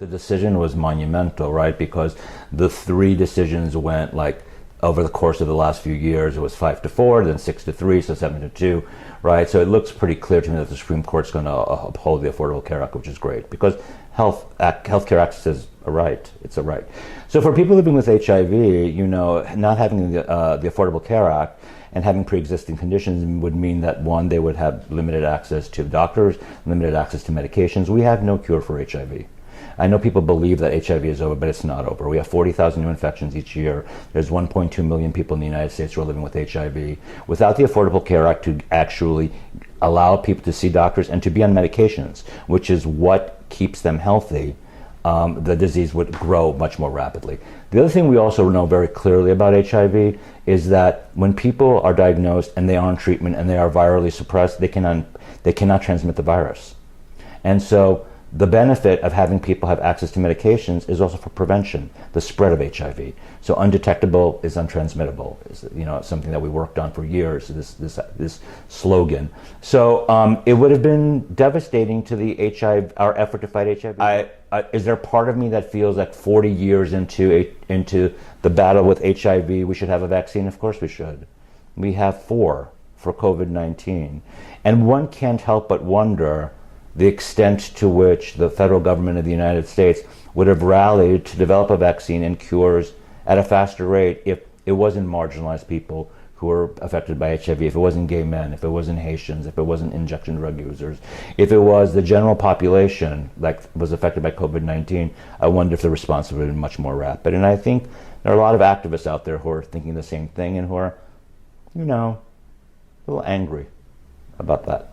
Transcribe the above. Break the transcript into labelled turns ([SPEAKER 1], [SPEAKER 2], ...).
[SPEAKER 1] The decision was monumental, right? Because the three decisions went like over the course of the last few years. It was 5-4, then 6-3, so 7-2, right? So it looks pretty clear to me that the Supreme Court's going to uphold the Affordable Care Act, which is great because healthcare access is a right. It's a right. So for people living with HIV, not having the Affordable Care Act and having pre-existing conditions would mean that, one, they would have limited access to doctors, limited access to medications. We have no cure for HIV. I know people believe that HIV is over, but it's not over. We have 40,000 new infections each year. There's 1.2 million people in the United States who are living with HIV. Without the Affordable Care Act to actually allow people to see doctors and to be on medications, which is what keeps them healthy, the disease would grow much more rapidly. The other thing we also know very clearly about HIV is that when people are diagnosed and they are on treatment and they are virally suppressed, they cannot transmit the virus. And so the benefit of having people have access to medications is also for prevention, the spread of HIV. So undetectable is untransmittable, is something that we worked on for years, this slogan. So it would have been devastating to the our effort to fight HIV. Is there part of me that feels like 40 years into the battle with HIV, we should have a vaccine? Of course we should. We have 4 for COVID-19. And one can't help but wonder the extent to which the federal government of the United States would have rallied to develop a vaccine and cures at a faster rate if it wasn't marginalized people who were affected by HIV, if it wasn't gay men, if it wasn't Haitians, if it wasn't injection drug users, if it was the general population like was affected by COVID-19. I wonder if the response would have been much more rapid. And I think there are a lot of activists out there who are thinking the same thing and who are, a little angry about that.